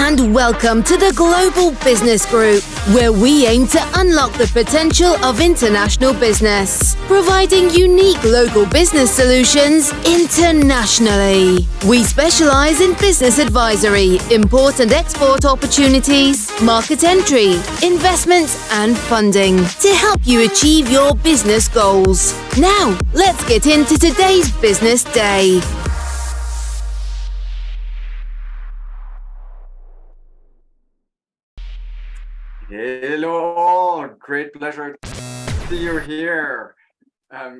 and welcome to the Global Business Group, where we aim to unlock the potential of international business, providing unique local business solutions internationally. We specialize in business advisory, import and export opportunities, market entry, investments, and funding to help you achieve your business goals. Now, let's get into today's Business Day. Hello all, great pleasure to see you here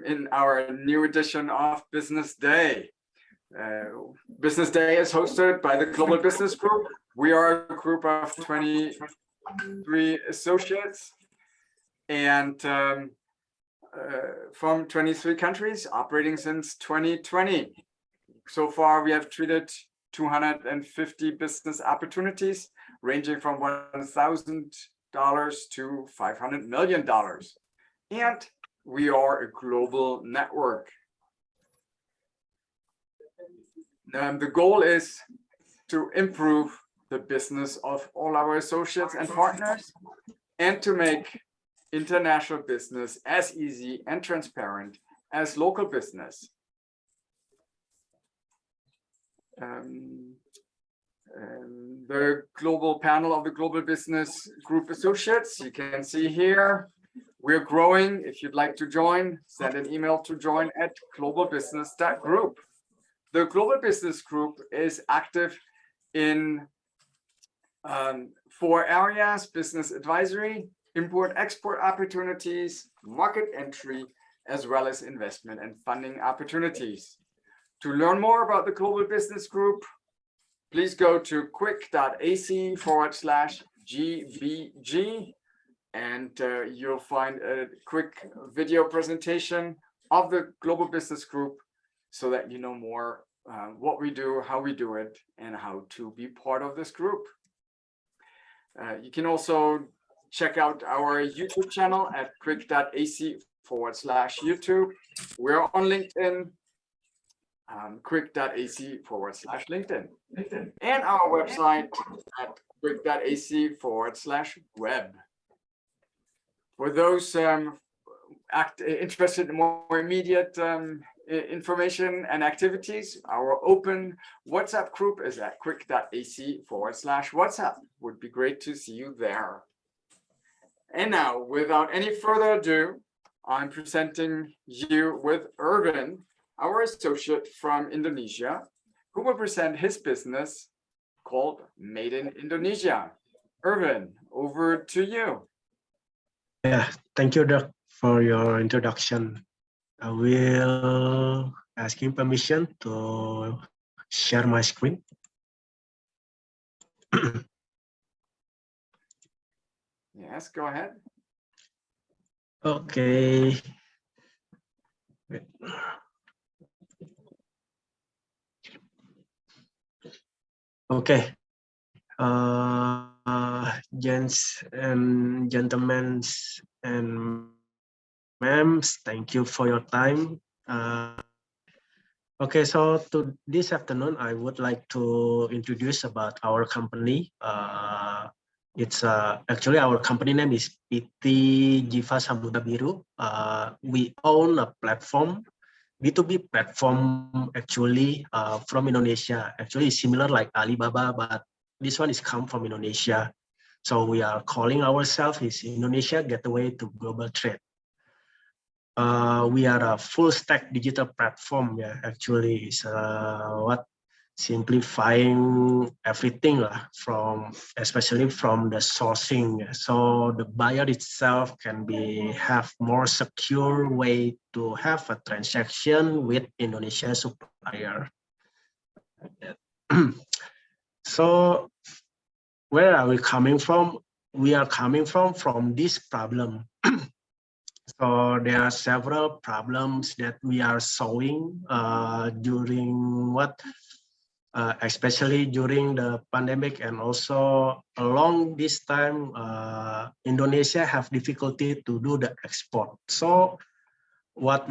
in our new edition of Business Day. Business Day is hosted by the Global Business Group. We are a group of 23 associates and from 23 countries operating since 2020. So far, we have treated 250 business opportunities ranging from $1,000 to $500 million. And we are a global network. The goal is to improve the business of all our associates and partners and to make international business as easy and transparent as local business. The global panel of the Global Business Group Associates, you can see here, we're growing. If you'd like to join, send an email to join@globalbusiness.group. The Global Business Group is active in 4 areas: business advisory, import-export opportunities, market entry, as well as investment and funding opportunities. To learn more about the Global Business Group, please go to quick.ac/GBG and you'll find a quick video presentation of the Global Business Group so that you know more what we do, how we do it, and how to be part of this group. You can also check out our YouTube channel at quick.ac/YouTube. We're on LinkedIn. quick.ac/LinkedIn, and our website at quick.ac/web. For those interested in more immediate information and activities, our open WhatsApp group is at quick.ac/WhatsApp. Would be great to see you there. And now, without any further ado, I'm presenting you with Erwin, our associate from Indonesia, who will present his business called Made in Indonesia. Erwin, over to you. Yeah, thank you, Doc, for your introduction. I will ask you permission to share my screen. Yes, go ahead. Okay. Okay, gents and gentlemen and ma'ams, thank you for your time. Okay, so this afternoon, I would like to introduce about our company. It's actually our company name is PT Jiva Samudra Biru. We own a platform, B2B platform, actually from Indonesia. Actually, it's similar like Alibaba, but this one is come from Indonesia. So we are calling ourselves is Indonesia Gateway to Global Trade. We are a full stack digital platform. Yeah, actually, is what simplifying everything from, especially from the sourcing. So the buyer itself can have more secure way to have a transaction with Indonesia supplier. So where are we coming from? We are coming from this problem. So there are several problems that we are solving during especially during the pandemic, and also along this time, Indonesia have difficulty to do the export. So what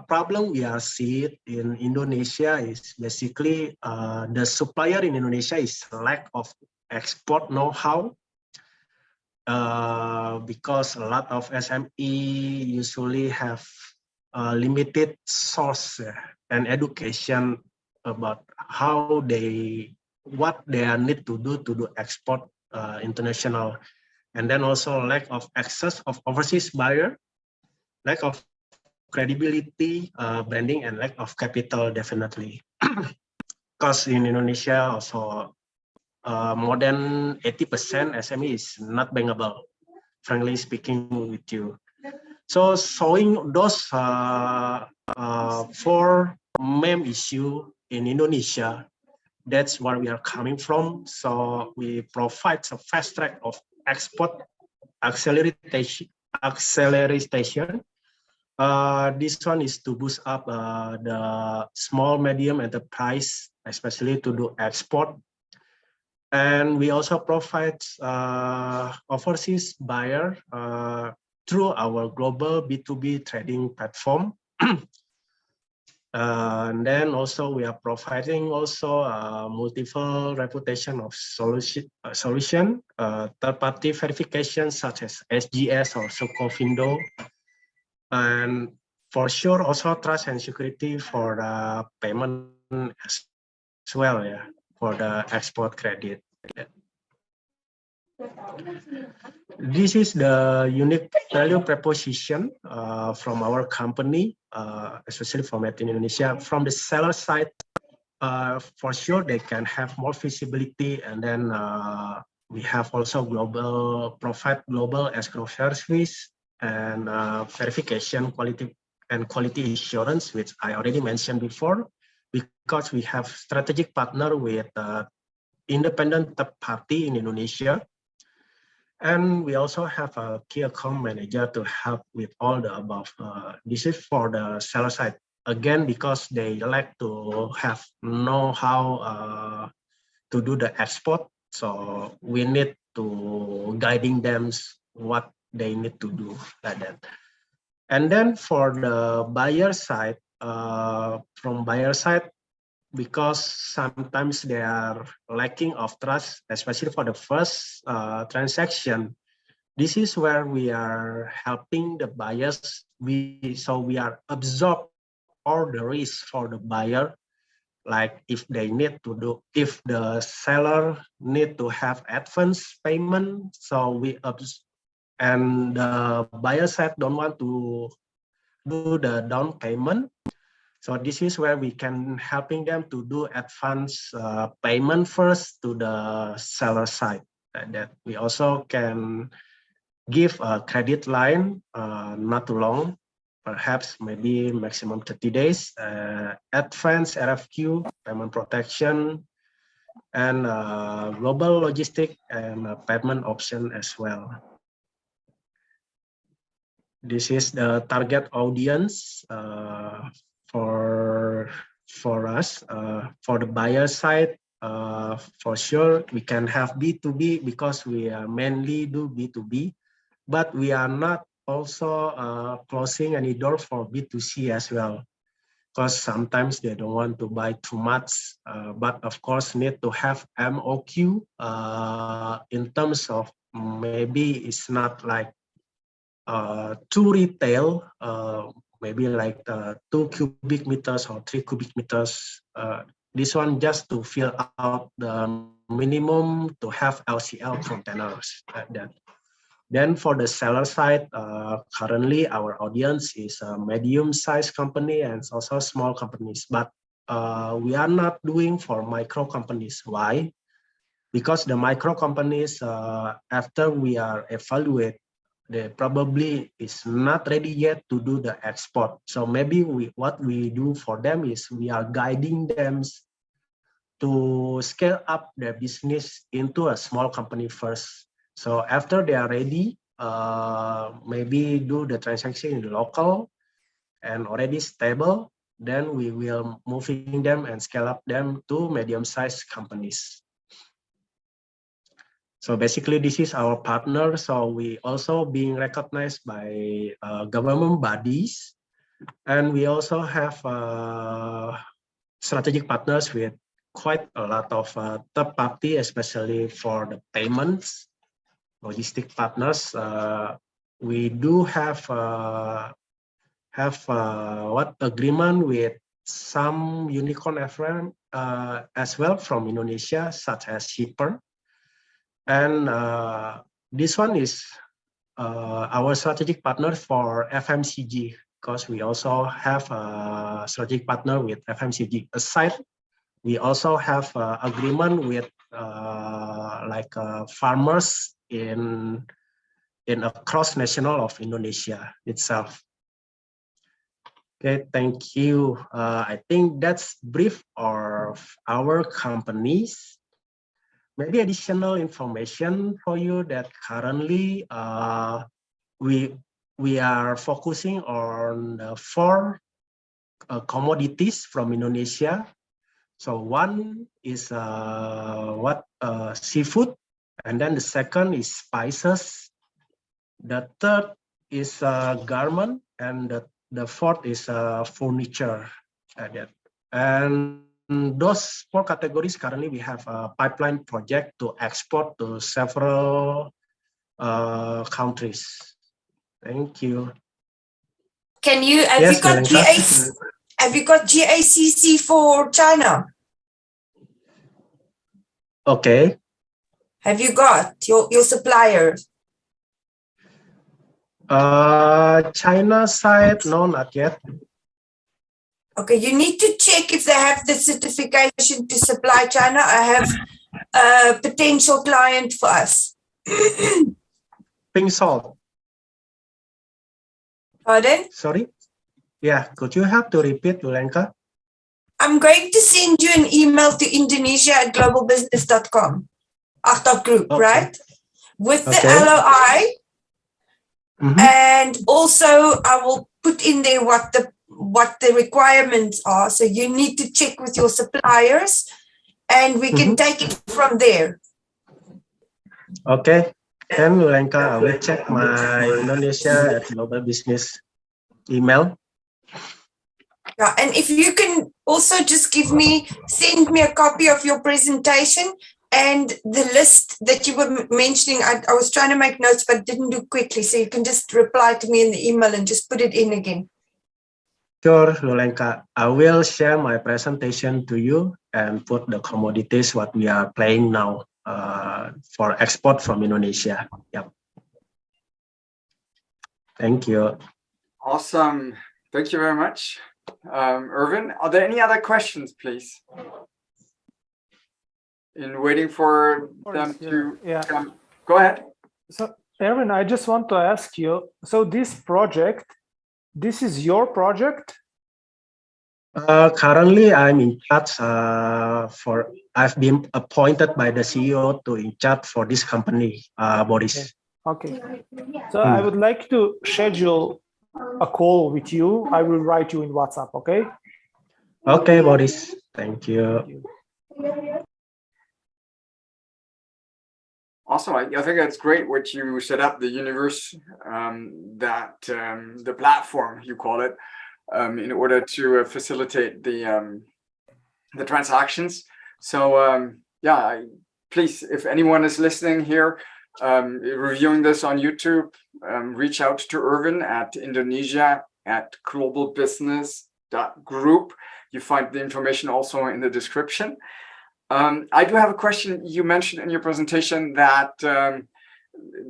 problem we are seeing in Indonesia is basically the supplier in Indonesia is lack of export know-how. Because a lot of SME usually have limited source and education about what they need to do export international, and then also lack of access of overseas buyer, lack of credibility, branding, and lack of capital definitely. Because in Indonesia also more than 80% SME is not bankable, frankly speaking with you. So showing those four main issues in Indonesia, that's where we are coming from. So we provide a fast track of export acceleration. This one is to boost up the small medium enterprise, especially to do export. And we also provide overseas buyer through our global B2B trading platform. And then also we are providing also multiple reputation of solution, third-party verification such as SGS or Socofindo, and for sure also trust and security for the payment as well, yeah, for the export credit. This is the unique value proposition from our company, especially for Made in Indonesia. From the seller side, for sure they can have more visibility, and then we have also provide global escrow service and verification quality assurance, which I already mentioned before, because we have strategic partner with independent third party in Indonesia. And we also have a key account manager to help with all the above. This is for the seller side. Again, because they like to have know-how to do the export. So we need to guiding them what they need to do like that. And then for the buyer side, from buyer side, because sometimes they are lacking of trust, especially for the first transaction. This is where we are helping the buyers. So we are absorb all the risk for the buyer. Like if the seller need to have advance payment, so and the buyer side don't want to do the down payment. So this is where we can helping them to do advance payment first to the seller side. That we also can give a credit line, not too long, perhaps maybe maximum 30 days, advance RFQ, payment protection, and global logistic and payment option as well. This is the target audience for us. For the buyer side, for sure we can have B2B because we mainly do B2B, but we are not also closing any door for B2C as well, because sometimes they don't want to buy too much, but of course need to have MOQ in terms of maybe it's not like to retail, maybe like 2 cubic meters or 3 cubic meters. This one just to fill out the minimum to have LCL containers like that. Then for the seller side, currently our audience is a medium-sized company and also small companies, but we are not doing for micro companies. Why? Because the micro companies, after we are evaluate, they probably is not ready yet to do the export. So maybe what we do for them is we are guiding them to scale up their business into a small company first. So after they are ready, maybe do the transaction in the local and already stable, then we will moving them and scale up them to medium-sized companies. So basically, this is our partner. So we also being recognized by government bodies, and we also have strategic partners with quite a lot of third party, especially for the payments, logistic partners. We do have what agreement with some unicorn FM as well from Indonesia, such as Shipper. And this one is our strategic partner for FMCG, because we also have a strategic partner with FMCG. Aside, we also have agreement with farmers in across national of Indonesia itself. Okay, thank you. I think that's brief of our companies. Maybe additional information for you that currently we are focusing on 4 commodities from Indonesia. So one is seafood, and then the second is spices. The third is garment, and the fourth is furniture. And those 4 categories currently we have a pipeline project to export to several countries. Thank you. Have you got GACC for China? Okay. Have you got your suppliers? China side, no, not yet. Okay, you need to check if they have the certification to supply China. I have a potential client for us. Pink salt. Pardon? Sorry? Yeah, could you have to repeat, Ulenka? I'm going to send you an email to Indonesia@globalbusiness.com. Group, okay. Right? With the LOI. Mm-hmm. And also I will put in there what the requirements are. So you need to check with your suppliers and we can take it from there. Okay. Then Ulenka, I will check my Indonesia at Global Business email. Yeah, and if you can also just send me a copy of your presentation and the list that you were mentioning. I was trying to make notes, but didn't do quickly. So you can just reply to me in the email and just put it in again. Sure, Lulenka. I will share my presentation to you and put the commodities what we are playing now for export from Indonesia. Yep. Thank you. Awesome. Thank you very much. Erwin, are there any other questions, please? In waiting for them to come. Go ahead. So, Erwin, I just want to ask you, so this project, this is your project? Currently, I'm in charge I've been appointed by the CEO to in charge for this company, Boris. Okay. So I would like to schedule a call with you. I will write you in WhatsApp, okay? Okay, Boris. Thank you. Thank you. Awesome. I think that's great what you set up, the universe, the platform, you call it, in order to facilitate the transactions. So, please, if anyone is listening here, reviewing this on YouTube, reach out to Erwin at Indonesia@globalbusiness.group. You find the information also in the description. I do have a question. You mentioned in your presentation that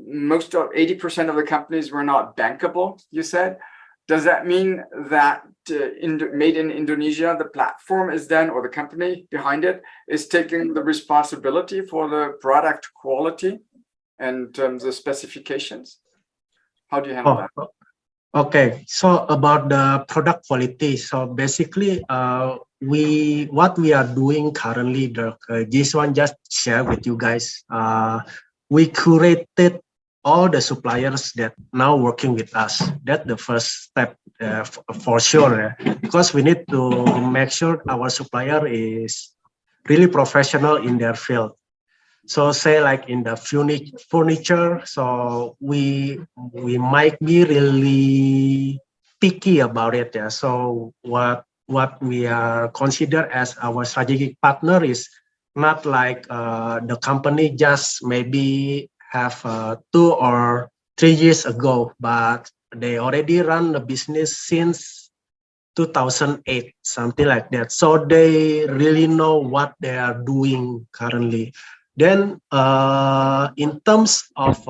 most of 80% of the companies were not bankable, you said. Does that mean that Made in Indonesia, the platform is then, or the company behind it, is taking the responsibility for the product quality and the specifications? How do you handle that? Okay, so about the product quality. So basically, what we are doing currently, this one just share with you guys. We curated all the suppliers that now working with us. That's the first step for sure, because we need to make sure our supplier is really professional in their field. So say like in the furniture, so we might be really picky about it. Yeah. So what what we are considered as our strategic partner is not like the company just maybe have 2 or 3 years ago, but they already run the business since 2008, something like that. So they really know what they are doing currently. Then in terms of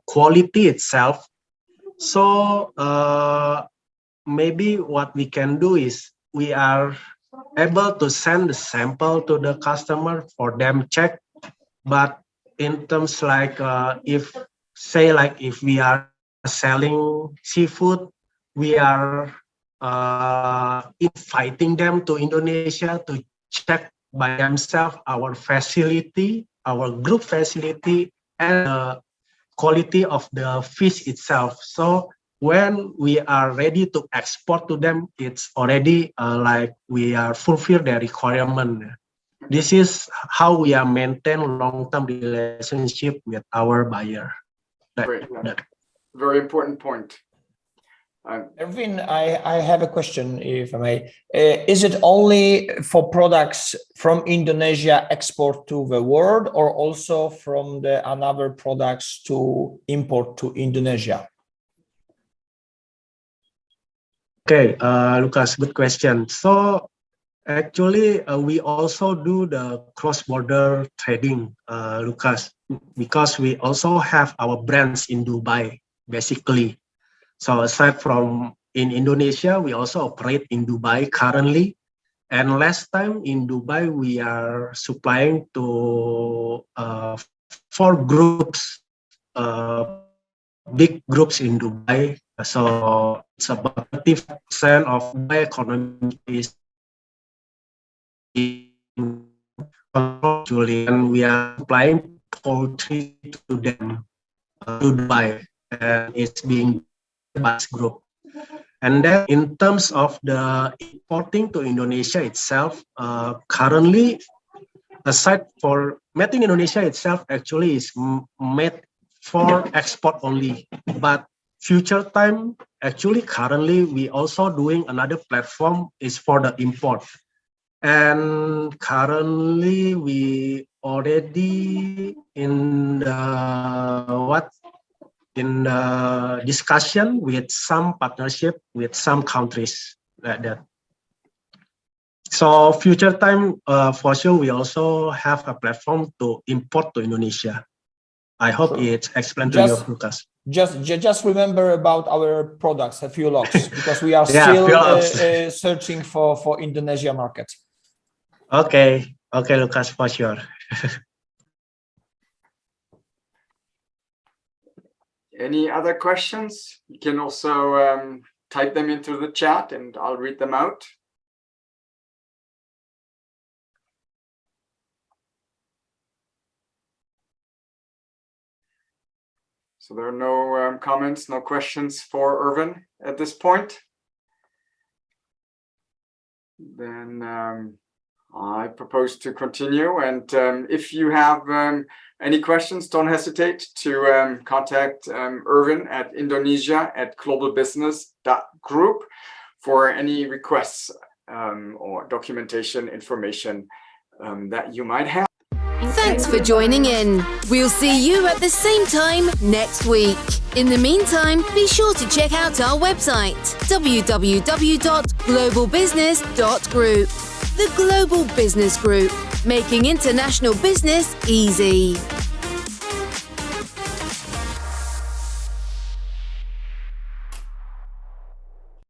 quality itself, so maybe what we can do is we are able to send the sample to the customer for them check. But in terms like if we are selling seafood, we are inviting them to Indonesia to check by themselves our facility, our group facility, and the quality of the fish itself. So when we are ready to export to them, it's already like we are fulfill their requirement. This is how we are maintain long-term relationship with our buyer. Very important point. Erwin, I have a question, if I may. Is it only for products from Indonesia export to the world, or also from the another products to import to Indonesia? Okay, Lucas, good question. So actually, we also do the cross-border trading, Lucas, because we also have our brands in Dubai, basically. So aside from in Indonesia, we also operate in Dubai currently. And last time in Dubai, we are supplying to 4 groups, big groups in Dubai. So it's about 30% of Dubai economy is in control, and we are supplying poultry to them, to Dubai, and it's being by this group. And then in terms of the importing to Indonesia itself, currently, aside for made in Indonesia itself, actually is made for export only. But future time, actually currently we also doing another platform is for the import. And currently we already in the discussion with some partnership with some countries like that. So future time, for sure, we also have a platform to import to Indonesia. I hope it's explained to you, Lucas. Just remember about our products, a few logs, because we are still searching for Indonesia market. Okay, Lucas, for sure. Any other questions? You can also type them into the chat and I'll read them out. So there are no comments, no questions for Erwin at this point. Then I propose to continue. And if you have any questions, don't hesitate to contact Erwin at Indonesia@globalbusiness.group for any requests or documentation information that you might have. Thanks for joining in. We'll see you at the same time next week. In the meantime, be sure to check out our website, www.globalbusiness.group. The Global Business Group, making international business easy.